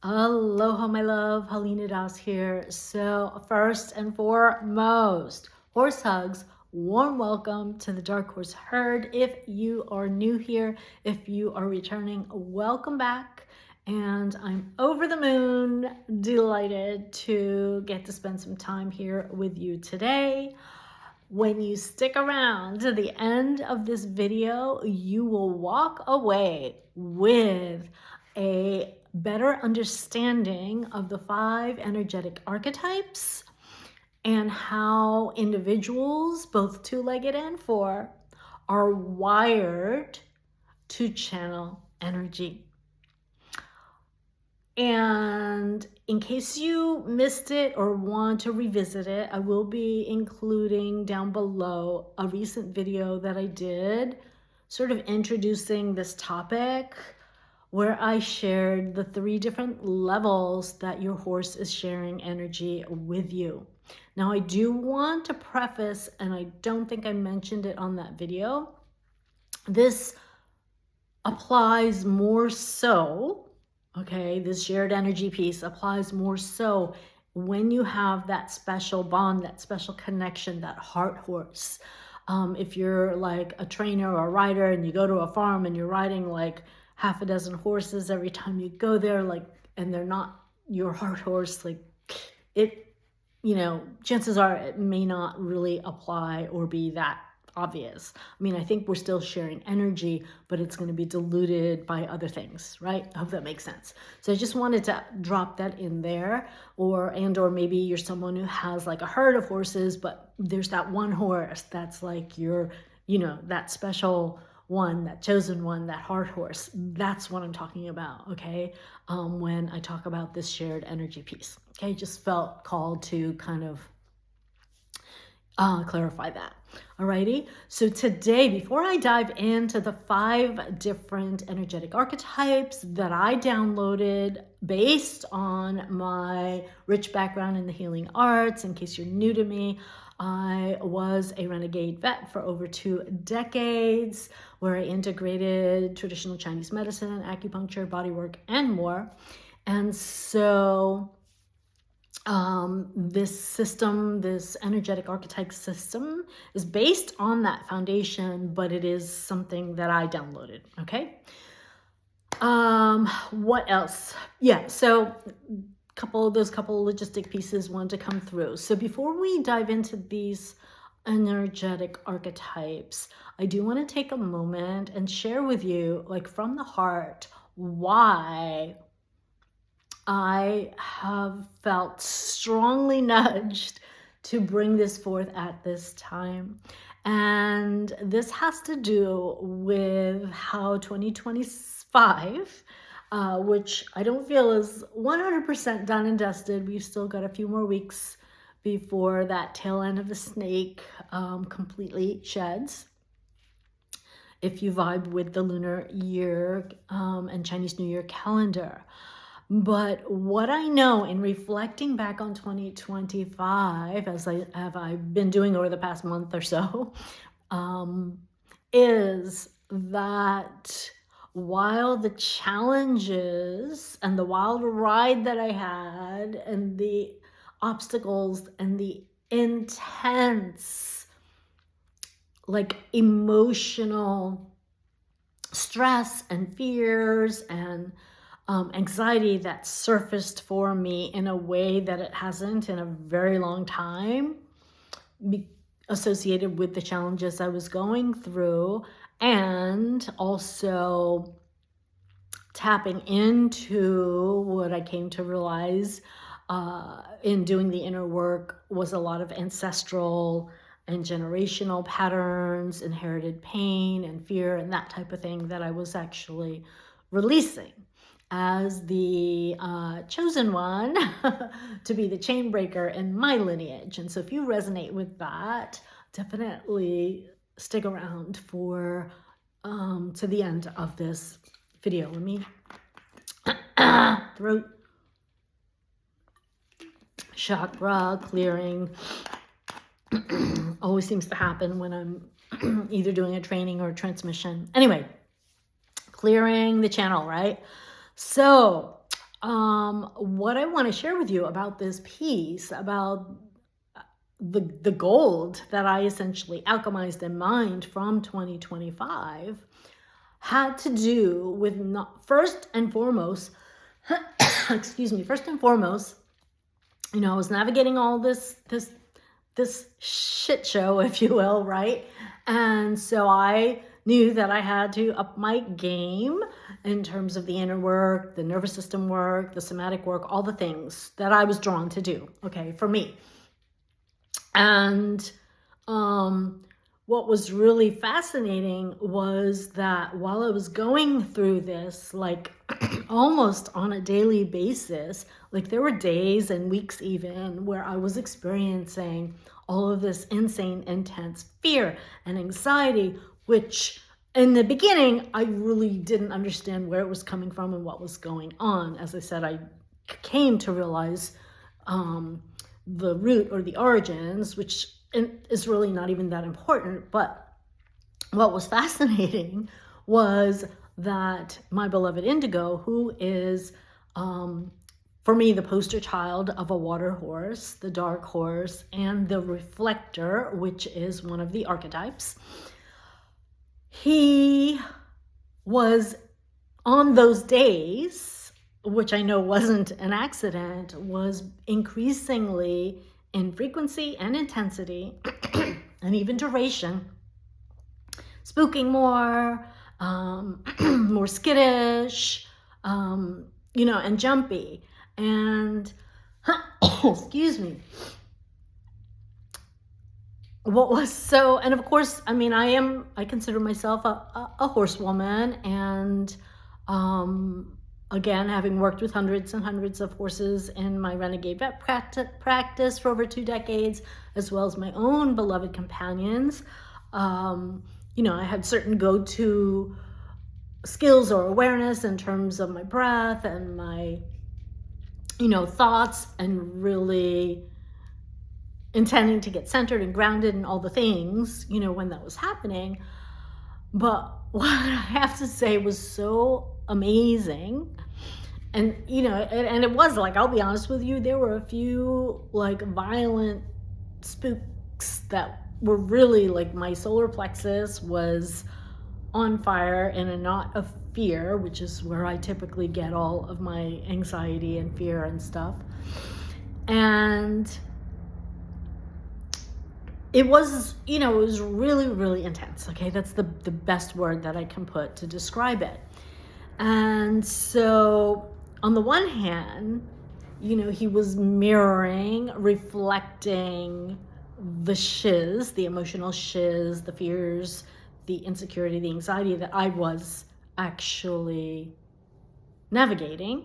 Aloha, my love. Helena Das here. So first and foremost, horse hugs. Warm welcome to the Dark Horse Herd. If you are new here, if you are returning, welcome back. And I'm over the moon, delighted to get to spend some time here with you today. When you stick around to the end of this video, you will walk away with a better understanding of the 5 energetic archetypes and how individuals, both two-legged and four, are wired to channel energy. And in case you missed it or want to revisit it, I will be including down below a recent video that I did sort of introducing this topic, where I shared the 3 different levels that your horse is sharing energy with you. Now, I do want to preface, and I don't think I mentioned it on that video, this applies more so, okay, this shared energy piece applies more so when you have that special bond, that special connection, that heart horse. If you're like a trainer or a rider and you go to a farm and you're riding like half a dozen horses every time you go there, like, and they're not your heart horse, like it, you know, chances are it may not really apply or be that obvious. I mean, I think we're still sharing energy, but it's going to be diluted by other things, right? I hope that makes sense. So I just wanted to drop that in there, or maybe you're someone who has like a herd of horses, but there's that one horse that's like your, you know, that special one, that chosen one, that heart horse. That's what I'm talking about, okay? When I talk about this shared energy piece, okay? Just felt called to kind of clarify that. Alrighty, so today, before I dive into the 5 different energetic archetypes that I downloaded based on my rich background in the healing arts, in case you're new to me, I was a renegade vet for over 2 decades, where I integrated traditional Chinese medicine, acupuncture, bodywork, and more. And so this system, this energetic archetype system, is based on that foundation, but it is something that I downloaded, okay? What else? Yeah, so those couple logistic pieces want to come through. So before we dive into these energetic archetypes, I do want to take a moment and share with you, like from the heart, why I have felt strongly nudged to bring this forth at this time. And this has to do with how 2025, which I don't feel is 100% done and dusted. We've still got a few more weeks before that tail end of the snake completely sheds. If you vibe with the lunar year and Chinese New Year calendar. But what I know in reflecting back on 2025, as I've been doing over the past month or so, is that while the challenges and the wild ride that I had and the obstacles and the intense, like, emotional stress and fears and anxiety that surfaced for me in a way that it hasn't in a very long time, associated with the challenges I was going through, and also tapping into what I came to realize in doing the inner work was a lot of ancestral and generational patterns, inherited pain and fear and that type of thing that I was actually releasing as the chosen one to be the chain breaker in my lineage. And so if you resonate with that, definitely stick around for to the end of this video. Let me throat chakra clearing always seems to happen when I'm either doing a training or a transmission. Anyway, clearing the channel, right? So What I want to share with you about this piece, about the gold that I essentially alchemized in mind from 2025, had to do with, not first and foremost, excuse me, first and foremost, you know, I was navigating all this shit show, if you will, right? And so I knew that I had to up my game in terms of the inner work, the nervous system work, the somatic work, all the things that I was drawn to do, okay, for me. And what was really fascinating was that while I was going through this, like almost on a daily basis, like there were days and weeks even where I was experiencing all of this insane, intense fear and anxiety, which in the beginning, I really didn't understand where it was coming from and what was going on. As I said, I came to realize the root or the origins, which is really not even that important. But what was fascinating was that my beloved Indigo, who is, for me, the poster child of a water horse, the dark horse, and the reflector, which is one of the archetypes, he was on those days, which I know wasn't an accident, was increasingly in frequency and intensity and even duration, spooking more, more skittish, you know, and jumpy. And, excuse me. What was so, and of course, I mean, I consider myself a horsewoman, and again, having worked with hundreds and hundreds of horses in my renegade vet practice for over 2 decades, as well as my own beloved companions, you know, I had certain go-to skills or awareness in terms of my breath and my, you know, thoughts, and really intending to get centered and grounded and all the things, you know, when that was happening. But what I have to say was so amazing. And, you know, and it was like, I'll be honest with you, there were a few like violent spooks that were really like, my solar plexus was on fire in a knot of fear, which is where I typically get all of my anxiety and fear and stuff. And it was, you know, it was really, really intense. Okay, that's the best word that I can put to describe it. And so on the one hand, you know, he was mirroring, reflecting the shiz, the emotional shiz, the fears, the insecurity, the anxiety that I was actually navigating.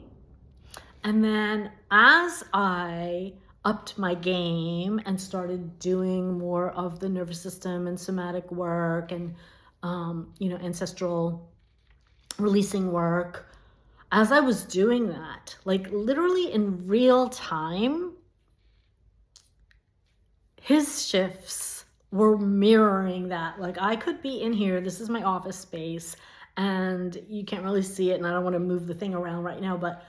And then as I upped my game and started doing more of the nervous system and somatic work and, you know, ancestral releasing work, as I was doing that, like literally in real time, his shifts were mirroring that. Like I could be in here, this is my office space, and you can't really see it, and I don't want to move the thing around right now, but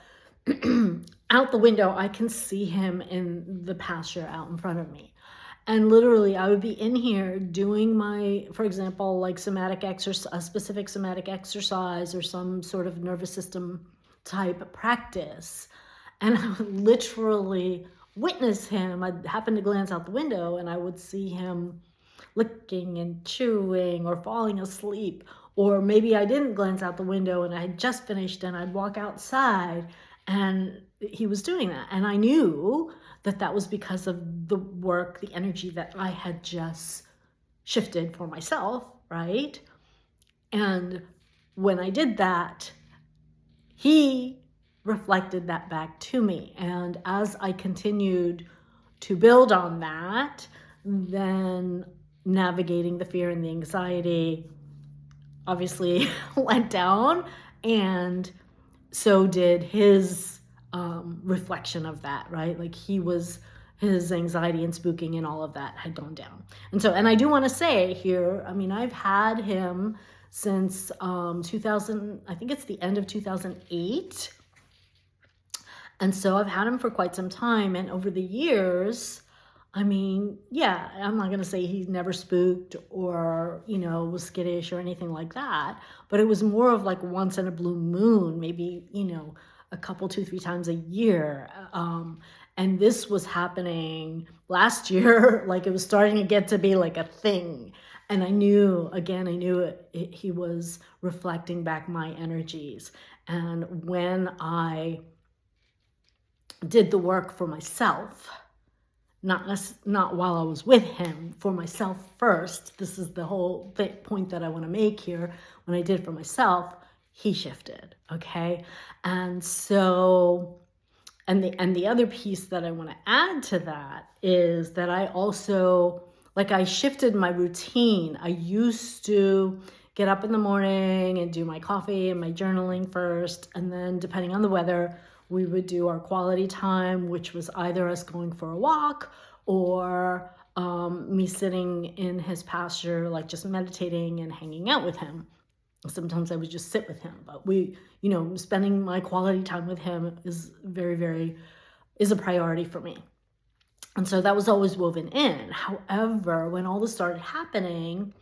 out the window, I can see him in the pasture out in front of me. And literally, I would be in here doing my, for example, like somatic exercise, a specific somatic exercise or some sort of nervous system type practice. And I would literally witness him. I'd happen to glance out the window and I would see him licking and chewing or falling asleep. Or maybe I didn't glance out the window and I had just finished and I'd walk outside and he was doing that. And I knew that that was because of the work, the energy that I had just shifted for myself, right? And when I did that, he reflected that back to me. And as I continued to build on that, then navigating the fear and the anxiety obviously went down, and so did his reflection of that, right? Like his anxiety and spooking and all of that had gone down. And so, and I do want to say here, I mean, I've had him since 2000, I think it's the end of 2008. And so I've had him for quite some time. And over the years, I mean, yeah, I'm not going to say he's never spooked or, you know, was skittish or anything like that. But it was more of like once in a blue moon, maybe, you know, a couple, 2, 3 times a year. And this was happening last year. Like it was starting to get to be like a thing. And I knew, again, he was reflecting back my energies. And when I did the work for myself, not while I was with him, for myself first. This is the whole point that I want to make here. When I did for myself, he shifted, okay? And so, and the other piece that I want to add to that is that I also, like I shifted my routine. I used to get up in the morning and do my coffee and my journaling first, and then depending on the weather, we would do our quality time, which was either us going for a walk or me sitting in his pasture, like just meditating and hanging out with him. Sometimes I would just sit with him, but we, you know, spending my quality time with him is is a priority for me. And so that was always woven in. However, when all this started happening,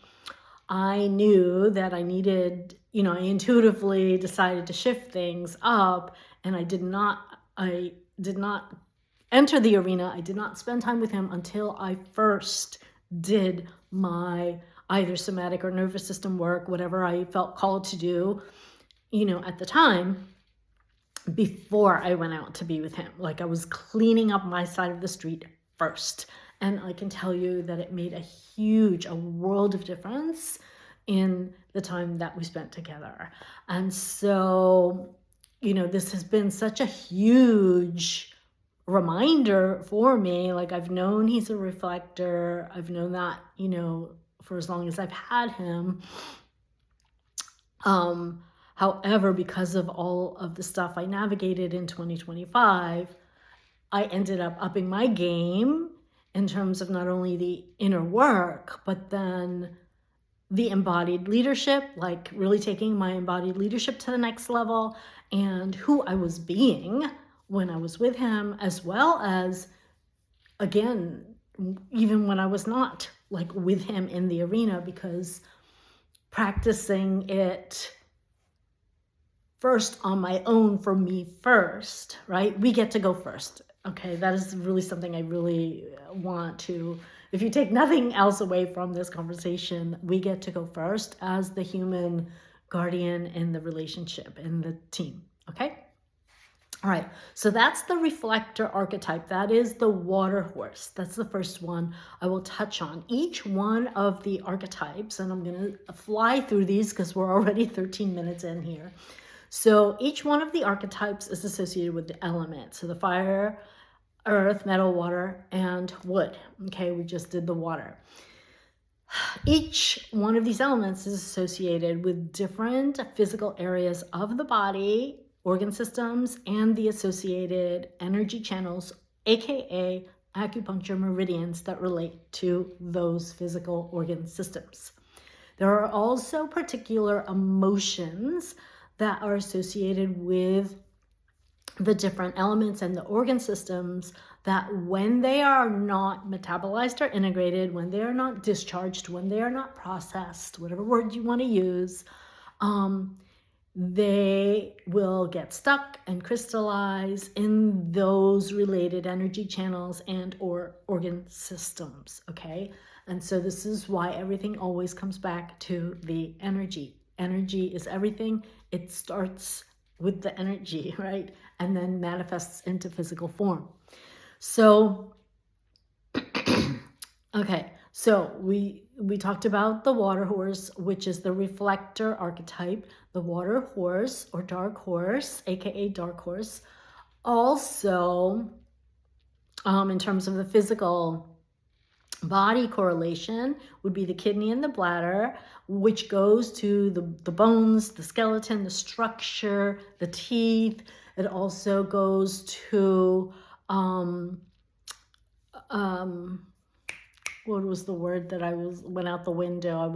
I knew that I needed, you know, I intuitively decided to shift things up, and I did not enter the arena. I did not spend time with him until I first did my either somatic or nervous system work, whatever I felt called to do, you know, at the time, before I went out to be with him. Like I was cleaning up my side of the street first. And I can tell you that it made a world of difference in the time that we spent together. And so, you know, this has been such a huge reminder for me. Like I've known he's a reflector. I've known that, you know, for as long as I've had him. However, because of all of the stuff I navigated in 2025, I ended up upping my game in terms of not only the inner work, but then the embodied leadership, like really taking my embodied leadership to the next level, and who I was being when I was with him, as well as, again, even when I was not like with him in the arena, because practicing it first on my own for me first, right? We get to go first. Okay, that is really something I really want to, if you take nothing else away from this conversation, we get to go first as the human guardian in the relationship, in the team, okay? All right, so that's the reflector archetype. That is the water horse. That's the first one I will touch on. Each one of the archetypes, and I'm gonna fly through these because we're already 13 minutes in here. So each one of the archetypes is associated with the element. So the fire, earth, metal, water, and wood. Okay, we just did the water. Each one of these elements is associated with different physical areas of the body, organ systems, and the associated energy channels, aka acupuncture meridians that relate to those physical organ systems. There are also particular emotions that are associated with the different elements and the organ systems that when they are not metabolized or integrated, when they are not discharged, when they are not processed, whatever word you want to use, they will get stuck and crystallize in those related energy channels and or organ systems, okay? And so this is why everything always comes back to the energy. Energy is everything. It starts with the energy, right? And then manifests into physical form. So, okay, so we talked about the water horse, which is the reflector archetype, the water horse or dark horse, aka dark horse. Also, in terms of the physical body correlation would be the kidney and the bladder, which goes to the bones, the skeleton, the structure, the teeth. It also goes to, what was the word that went out the window?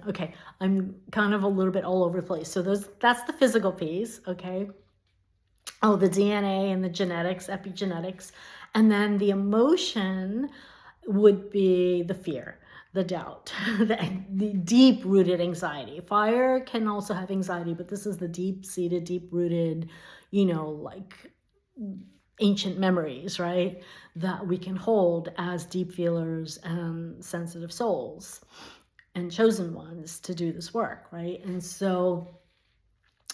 Okay, I'm kind of a little bit all over the place. So that's the physical piece, okay? the DNA and the genetics, epigenetics. And then the emotion would be the fear, the doubt, the deep-rooted anxiety. Fire can also have anxiety, but this is the deep-seated, deep-rooted, like ancient memories, right? That we can hold as deep feelers and sensitive souls and chosen ones to do this work, right? And so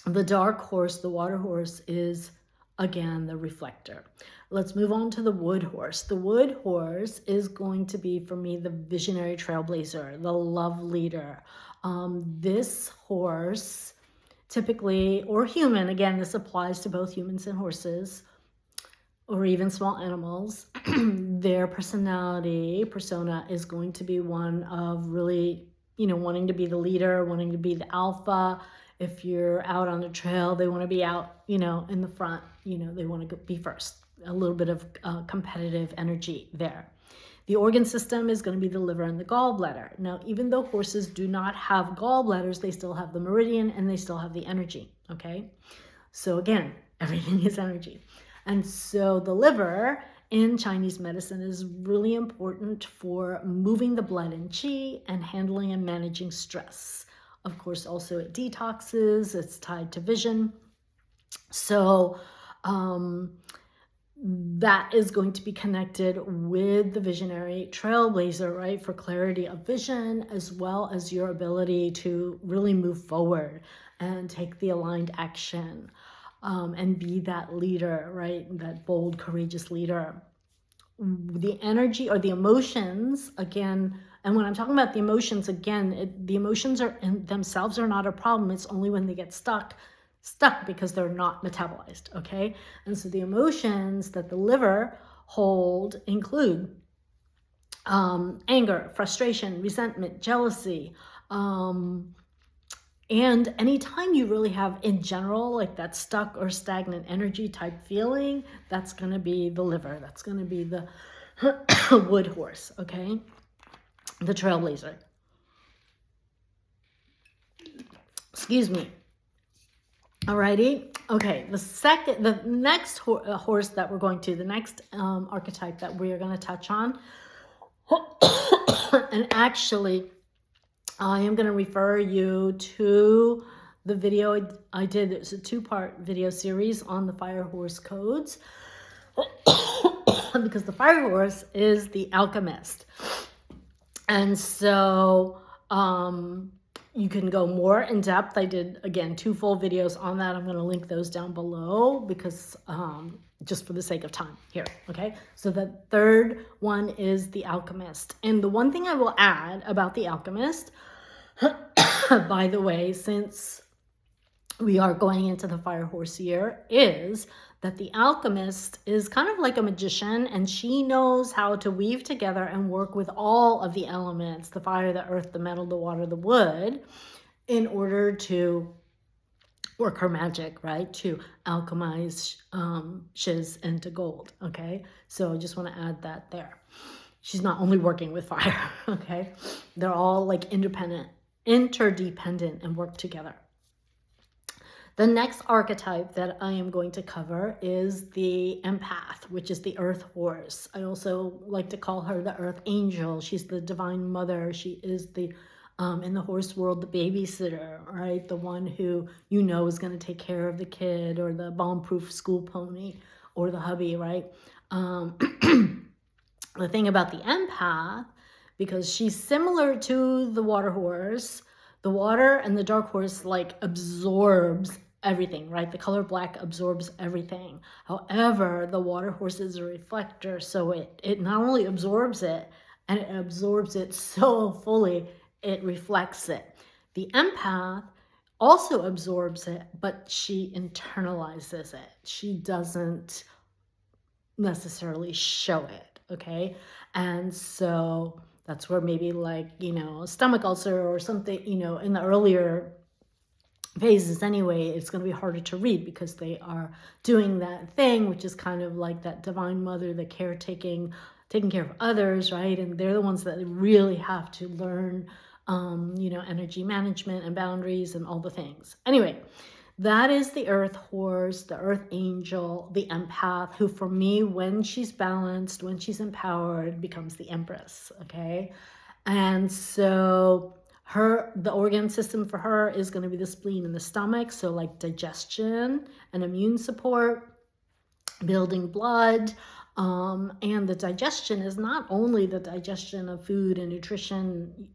the dark horse, the water horse, is again the reflector. Let's move on to the wood horse. The wood horse is going to be, for me, the visionary trailblazer, the love leader. This horse, typically, or human, again, this applies to both humans and horses, or even small animals, their persona is going to be one of really, wanting to be the leader, wanting to be the alpha. If you're out on the trail, they want to be out, in the front, they want to be first. A little bit of competitive energy there. The organ system is going to be the liver and the gallbladder. Now, even though horses do not have gallbladders, they still have the meridian and they still have the energy, okay? So again, everything is energy. And so the liver in Chinese medicine is really important for moving the blood and qi and handling and managing stress. Of course, also it detoxes, it's tied to vision. So that is going to be connected with the visionary trailblazer, right? For clarity of vision, as well as your ability to really move forward and take the aligned action. And be that leader, right? That bold, courageous leader. The energy or the emotions, again, and when I'm talking about the emotions, again, the emotions are in themselves are not a problem. It's only when they get stuck because they're not metabolized, okay? And so the emotions that the liver hold include anger, frustration, resentment, jealousy, and anytime you really have, in general, like that stuck or stagnant energy type feeling, that's going to be the liver. That's going to be the wood horse, okay? The trailblazer. Excuse me. Alrighty. Okay, the next horse that we're going to, the next archetype that we are going to touch on, and actually, I am going to refer you to the video I did. It's a 2-part video series on the fire horse codes because the fire horse is the alchemist. And so you can go more in depth. I did, again, 2 full videos on that. I'm going to link those down below because just for the sake of time here, okay? So the third one is the alchemist. And the one thing I will add about the alchemist, by the way, since we are going into the fire horse year, is that the alchemist is kind of like a magician, and she knows how to weave together and work with all of the elements, the fire, the earth, the metal, the water, the wood, in order to work her magic, right? To alchemize shiz into gold, okay? So I just want to add that there. She's not only working with fire, okay? They're all like interdependent and work together. The next archetype that I am going to cover is the empath, which is the earth horse. I also like to call her the earth angel. She's the divine mother. She is the, in the horse world, the babysitter, right? The one who is going to take care of the kid, or the bomb-proof school pony, or the hubby, right? The thing about the empath, because she's similar to the water horse, the water and the dark horse like absorbs everything, right? The color black absorbs everything. However, the water horse is a reflector, so it not only absorbs it, and it absorbs it so fully, it reflects it. The empath also absorbs it, but she internalizes it. She doesn't necessarily show it, okay? And so that's where maybe like, a stomach ulcer or something, in the earlier phases anyway, it's going to be harder to read because they are doing that thing, which is kind of like that divine mother, the taking care of others, right? And they're the ones that really have to learn, energy management and boundaries and all the things. Anyway, That is the earth horse, the earth angel, the empath, who for me, when she's balanced, when she's empowered, becomes the empress, okay? And so the organ system for her is going to be the spleen and the stomach, so like digestion and immune support, building blood. And the digestion is not only the digestion of food and nutrition,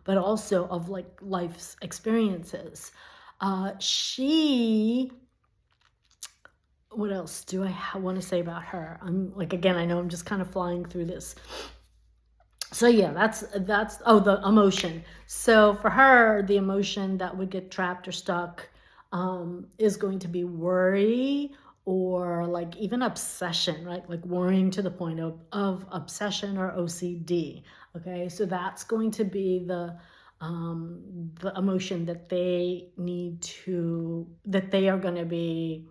but also of like life's experiences. What else do I want to say about her? I'm like, again, I know I'm just kind of flying through this. So yeah, that's the emotion. So for her, the emotion that would get trapped or stuck is going to be worry, or like even obsession, right? Like worrying to the point of obsession or OCD. Okay, so that's going to be the emotion that they are going to be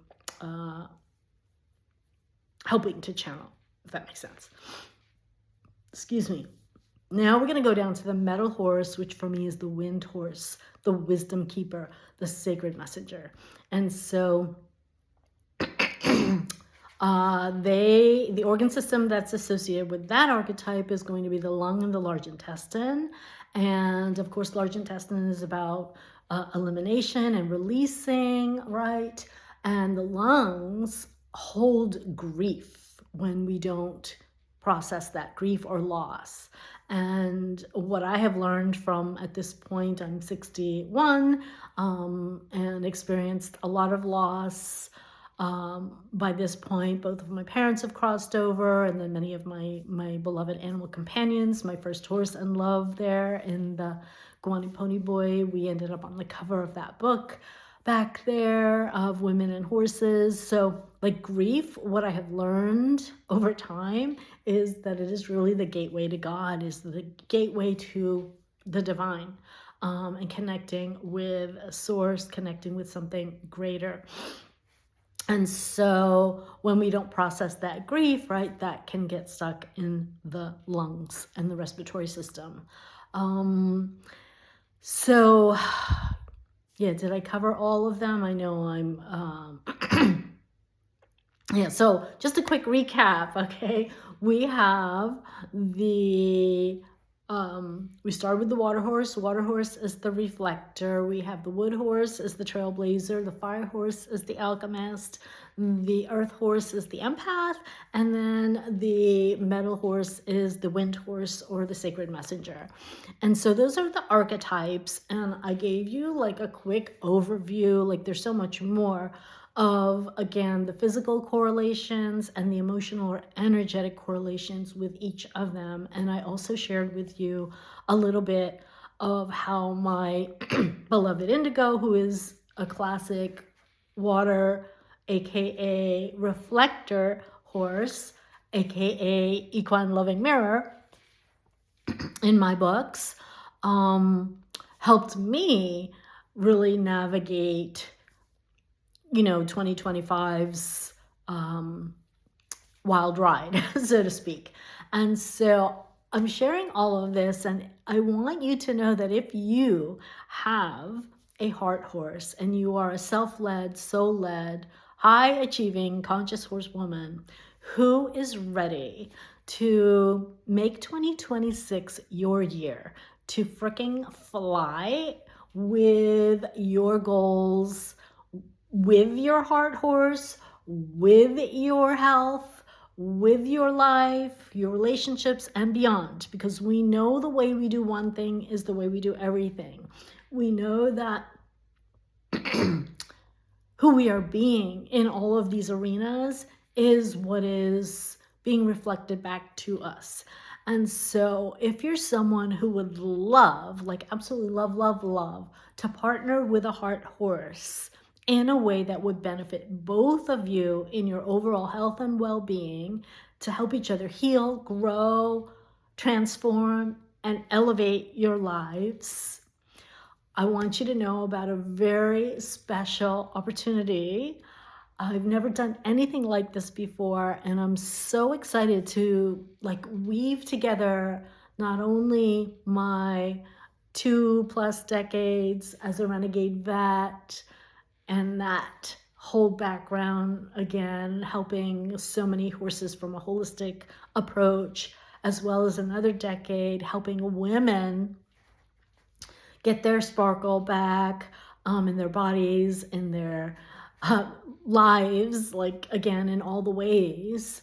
helping to channel, if that makes sense. Excuse me. Now we're going to go down to the metal horse, which for me is the wind horse, the wisdom keeper, the sacred messenger. And so the organ system that's associated with that archetype is going to be the lung and the large intestine. And of course, large intestine is about elimination and releasing, right? And the lungs hold grief when we don't process that grief or loss. And what I have learned from, at this point, I'm 61, and experienced a lot of loss. By this point, both of my parents have crossed over, and then many of my beloved animal companions. My first horse and love there in the Guani Pony Boy, we ended up on the cover of that book back there of women and horses. So like grief, what I have learned over time is that it is really the gateway to God, is the gateway to the divine, and connecting with a source, connecting with something greater. And so when we don't process that grief, right, that can get stuck in the lungs and the respiratory system. So yeah, did I cover all of them? I know I'm, yeah, so just a quick recap, okay? We have we started with the water horse. Water horse is the reflector. We have the wood horse is the trailblazer. The fire horse is the alchemist. The earth horse is the empath. And then the metal horse is the wind horse, or the sacred messenger. And so those are the archetypes. And I gave you like a quick overview. Like there's so much more of, again, the physical correlations and the emotional or energetic correlations with each of them. And I also shared with you a little bit of how my beloved Indigo, who is a classic water, aka reflector horse, aka Equine Loving MIrror, in my books, helped me really navigate 2025's wild ride, so to speak. And so I'm sharing all of this, and I want you to know that if you have a heart horse and you are a self-led, soul-led, high-achieving, conscious horsewoman who is ready to make 2026 your year to freaking fly with your goals, with your heart horse, with your health, with your life, your relationships, and beyond. Because we know the way we do one thing is the way we do everything. We know that who we are being in all of these arenas is what is being reflected back to us. And so if you're someone who would love, like absolutely love, love, love, to partner with a heart horse in a way that would benefit both of you in your overall health and well-being, to help each other heal, grow, transform, and elevate your lives, I want you to know about a very special opportunity. I've never done anything like this before, and I'm so excited to weave together not only my 2+ decades as a renegade vet and that whole background, again, helping so many horses from a holistic approach, as well as another decade helping women get their sparkle back in their bodies, in their lives, like, again, in all the ways,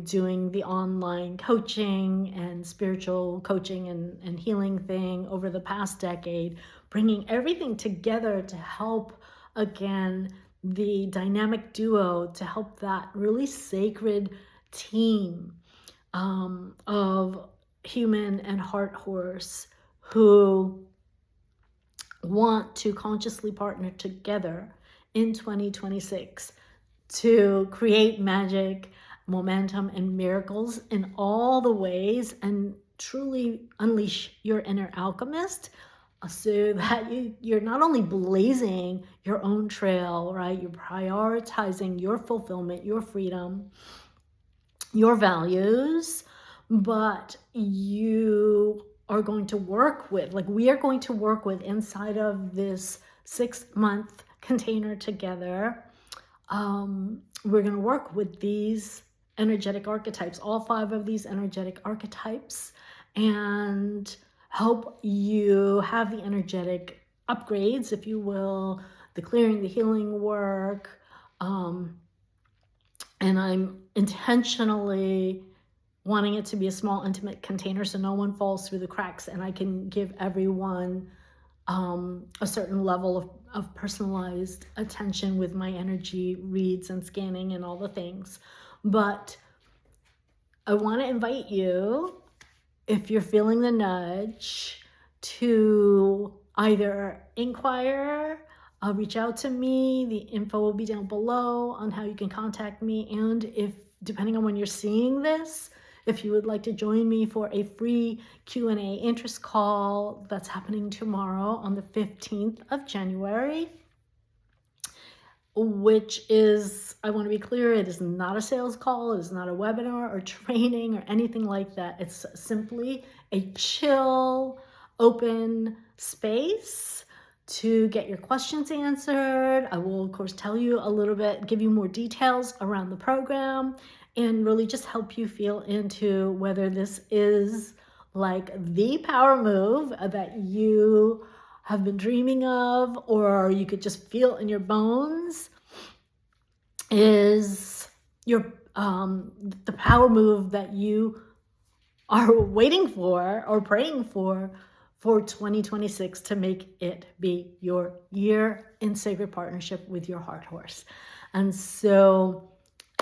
doing the online coaching and spiritual coaching and healing thing over the past decade, bringing everything together to help, again, the dynamic duo, to help that really sacred team of human and heart horse who want to consciously partner together in 2026 to create magic, momentum, and miracles in all the ways, and truly unleash your inner alchemist, so that you're not only blazing your own trail, right? You're prioritizing your fulfillment, your freedom, your values, but you are going to work with, like we are going to work with inside of this 6-month container together. We're going to work with these energetic archetypes, all 5 of these energetic archetypes, and help you have the energetic upgrades, if you will, the clearing, the healing work. And I'm intentionally wanting it to be a small, intimate container so no one falls through the cracks, and I can give everyone a certain level of personalized attention with my energy reads and scanning and all the things. But I want to invite you, if you're feeling the nudge, to either inquire, reach out to me. The info will be down below on how you can contact me. And if, depending on when you're seeing this, if you would like to join me for a free Q&A interest call that's happening tomorrow on the 15th of January, which is, I want to be clear, it is not a sales call, it is not a webinar or training or anything like that. It's simply a chill, open space to get your questions answered. I will, of course, tell you a little bit, give you more details around the program, and really just help you feel into whether this is like the power move that you have been dreaming of, or you could just feel in your bones is your the power move that you are waiting for or praying for 2026, to make it be your year in sacred partnership with your heart horse. And so,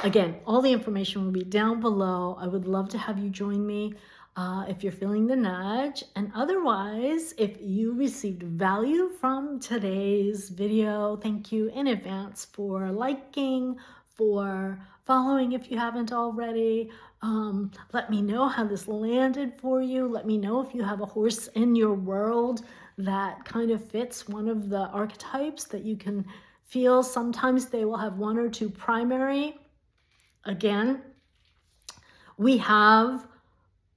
again, all the information will be down below. I would love to have you join me if you're feeling the nudge. And otherwise, if you received value from today's video, thank you in advance for liking, for following if you haven't already. Let me know how this landed for you. Let me know if you have a horse in your world that kind of fits one of the archetypes that you can feel. Sometimes they will have 1 or 2 primary. Again, we have,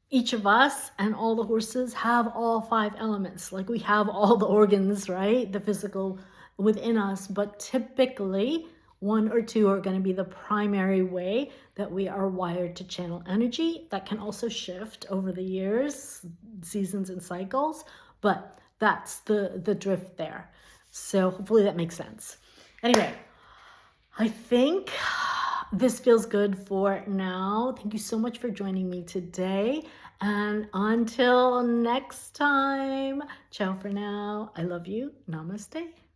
each of us and all the horses have all 5 elements. Like, we have all the organs, right? The physical within us, but typically 1 or 2 are going to be the primary way that we are wired to channel energy. That can also shift over the years, seasons and cycles, but that's the drift there. So hopefully that makes sense. Anyway, I think this feels good for now. Thank you so much for joining me today. And until next time, ciao for now. I love you. Namaste.